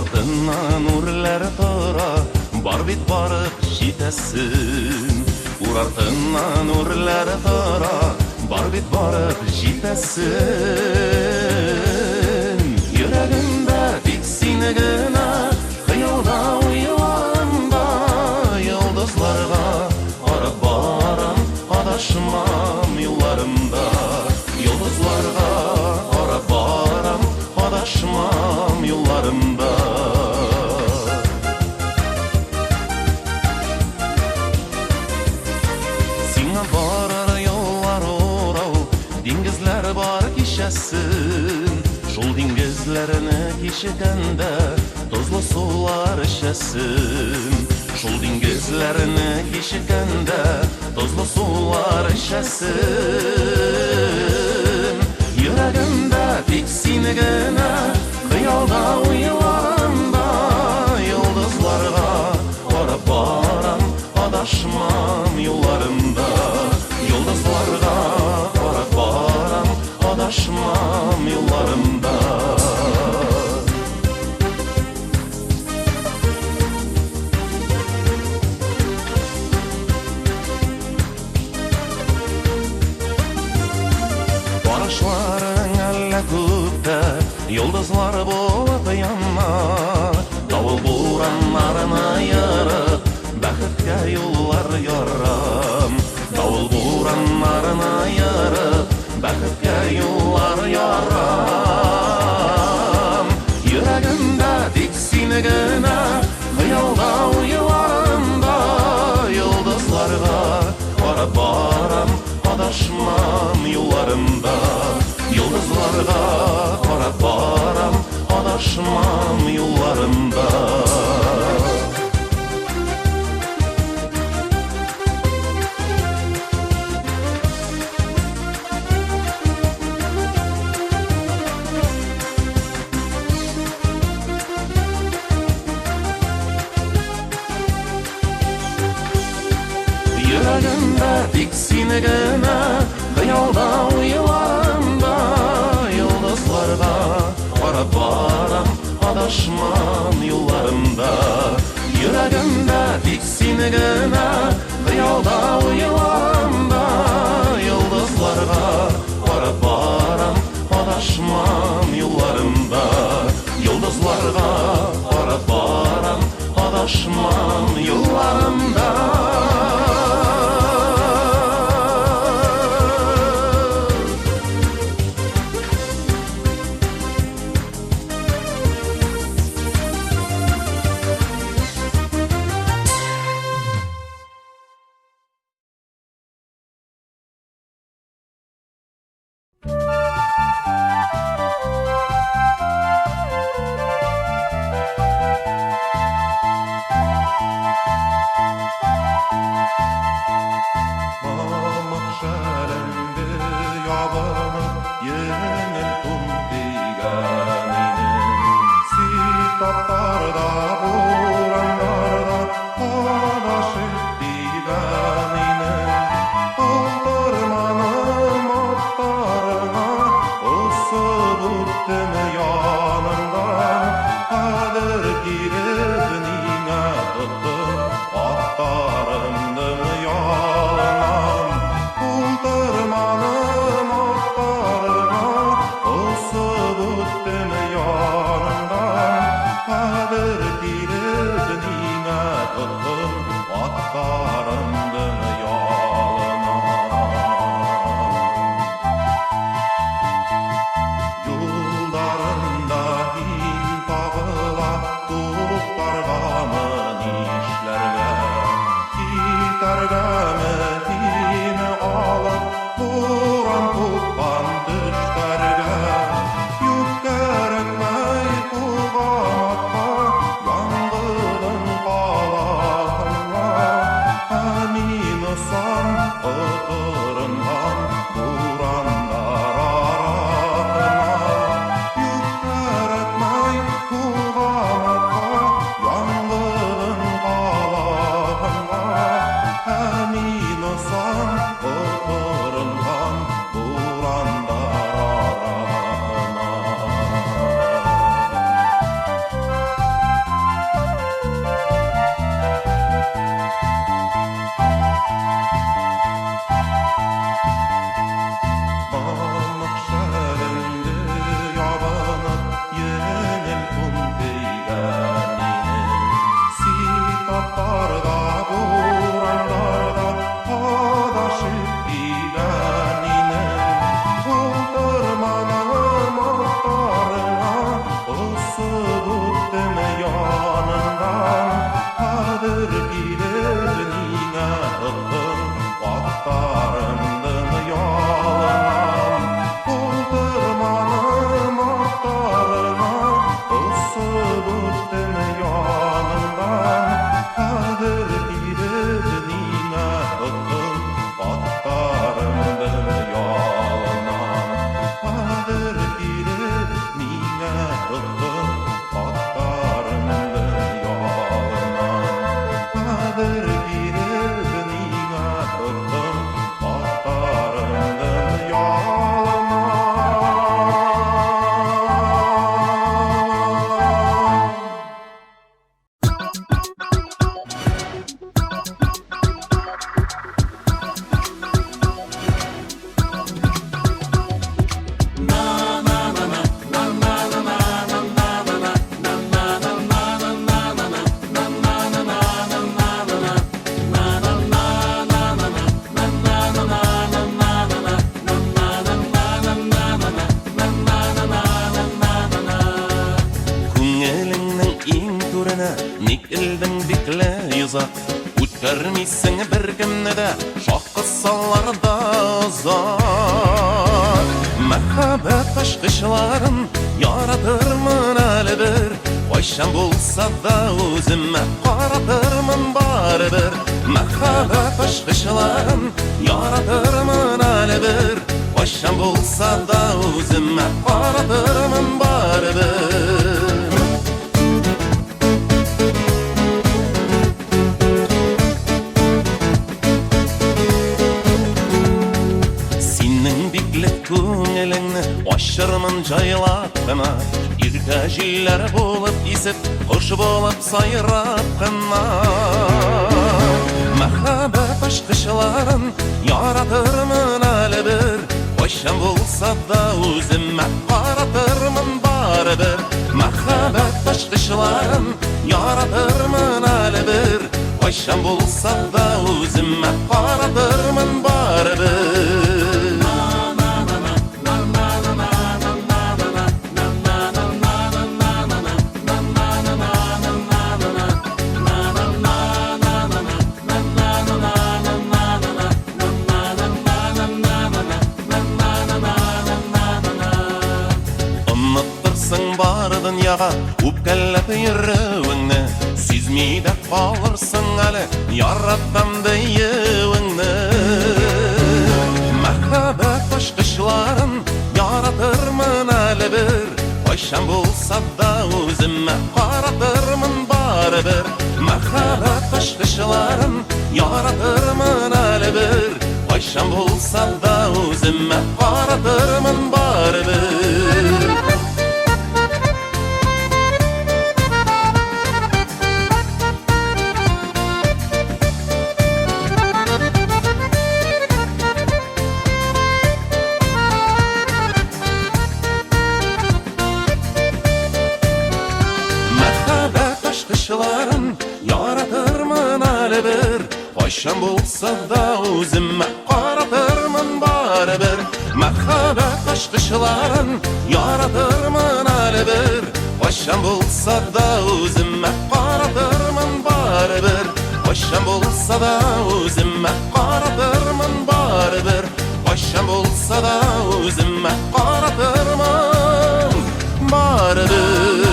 артынан үрләр тора, бар бит барып җитәсен. Ур артынан үрләр тора, бар бит барып җитәсен. Йөрәгемдә тик син генә, хыялда уйларымда, йолдызларга карап барам, адашмам юлларымда. Йолдызларга карап барам, адашмам юлларымда. Сиңа барыр юллар урау, диңгезләр бар кичәсен. Шул диңгезләрне кичекәндә тозлы сулар эчәсен. Шул диңгезләрне кичекәндә тозлы сулар эчәсен. Йөрәгемдә тик син генә, хыялда уйларымда, йолдызларга карап барам, адашмам юлларымда. Йолдызларга карап барам, адашмам юлларымда. Барышларың әллә күктә, йолдызлар булып яна. Давыл бураннарына ярып, бәхеткә юллар ярам. Давыл бураннарына ярып, бәхеткә юллар ярам. Йөрәгемдә тик син генә, хыялда уйларымда, йолдызларга карап барам, адашмам юлларымда. Йолдызларга карап барам, адашмам юлларымда. Йөрәгемдә тик син генә, хыялда уйларымда, йолдызларга карап барам, адашмам юлларымда. Йөрәгемдә тик син генә, хыялда уйларымда, йолдызларга карап барам, адашмам юлларымда. Йолдызларга карап барам, адашмам юлларымда. кең түріне ник ілдің беклі ұзақ өткермейсің бір кімні де шаққы саларда ұзақ махаббат ашқышларын яратырмын әлі бір қойшан болса да өзіме қаратырмын бары бір махаббат ашқышларын яратырмын әлі бір қойшан болса да өзіме қаратырмын бары бір көңіліңні ашырмын жайлап қана ерке желлер болып есіп құш болып сайрап қана махаббат ашқышларын яратырмын әлі бір қойшан болса да өзіме қаратырмын бары бір махаббат ашқышларын яратырмын әлі бір қойшан болса да өзіме қаратырмын бары бір бар дүнияға өпкәлләп йөрүеңне сизмейді қалырсың әлі яратам деюіңні махаббат ашқышларын яратырмын әлі бір қойшан болса да өзіме қаратырмын бары бір махаббат ашқышларын яратырмын әлі бір қойшан болса да өзіме қаратырмын бары бір яратырмын әлі бір қойшан болса да өзіме қаратырмын бары бір махаббат ашқышларын яратырмын әлі бір қойшан болса да өзіме қаратырмын бары бір қойшан болса да өзіме қаратырмын бары бір қойшан болса да өзіме қаратырмын бары бір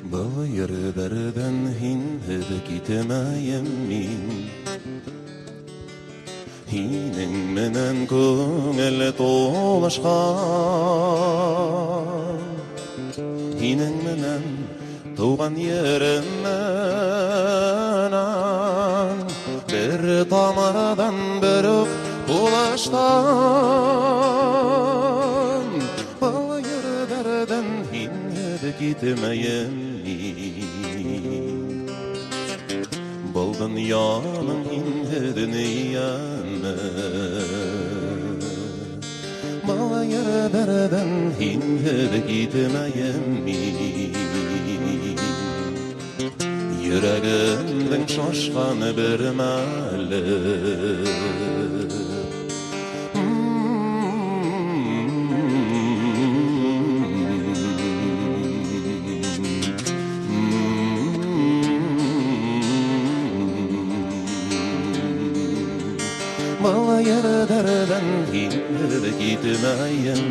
Бұл ердерден хинді кетемейім мен Хинің менен көңіл толышқан Хинің менен туған ерімнен Бір тамырдан бір толыштан Бұл ердерден хинді кетемейім Бұл дүнияның хинді дүниямы Бұл ердерден хинді кетемейім Жүрегімдің шошқаны бір мәлі Бұл ердерден хинді кетемейім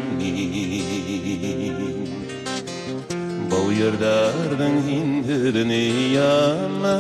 Бұл ердердің хинді дүниямы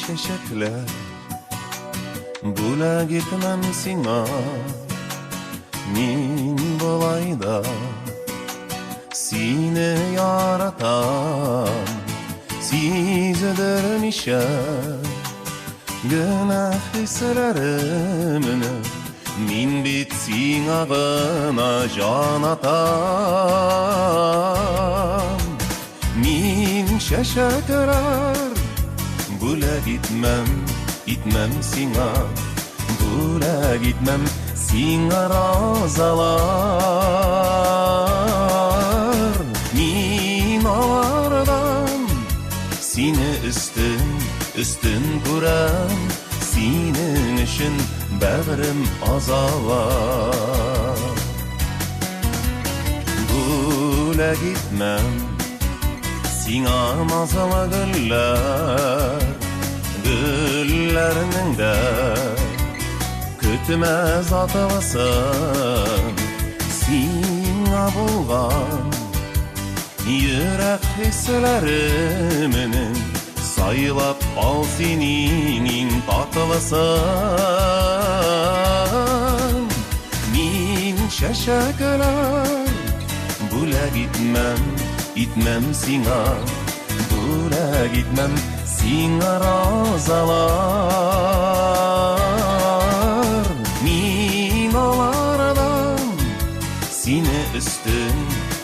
şeşekler Bula gitmem sina Min bolayda Seni yaratan Sizdirmişem Günah hislerimini Min bitsin ağına can atam Min şeşekler Bula gitmem sina Bula gitmem sina razalar Min alardan Seni üstün kuram Senin için bağrım azalar Bula gitmem Sina mazalı Güllerinin de Kütmez atılsın Sina bulgan Yürek hisleriminin Saylap al senin tatılsın Min şeşekler Bula gitmem sina Bula gitmem sina razalar Min olardan Seni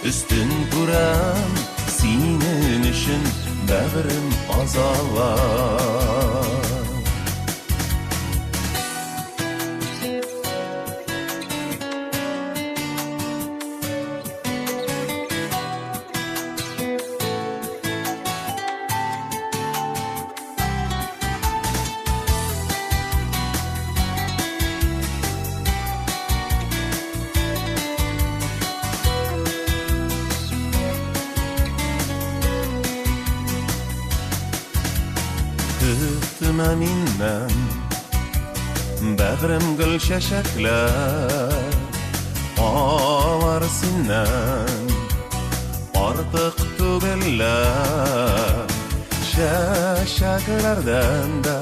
üstün kuram Senin için bağrım azalar Üstüme minmem Bağrım gül şeşekler Ağlar sinden Artık tügeller Şeşeklerden de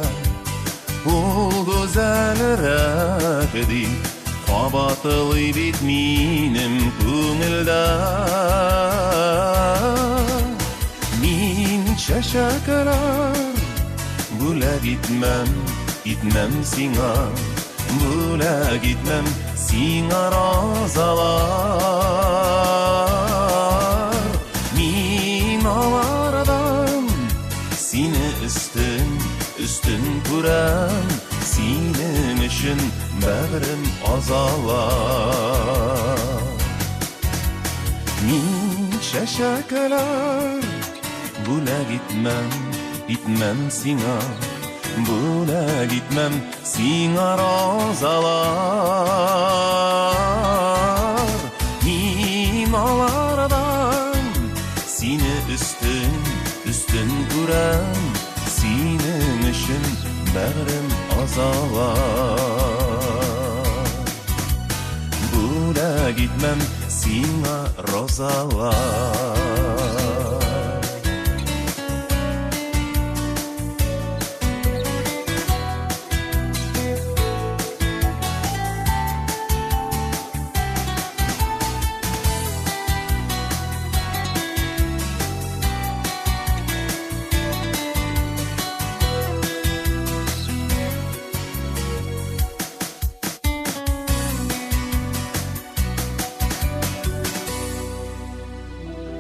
Bu güzel rakdi Kabatılı bitminim Kümülde Min şeşekler Bula gitmem sina Bula gitmem sina razalar Min alardan Seni üstün kuram Senin için bağrım azalar Min şeşekler Bula gitmem sina Bula gitmem sina razalar Min alardan Seni üstün kuram Senin için bağrım azalar Bula gitmem sina razalar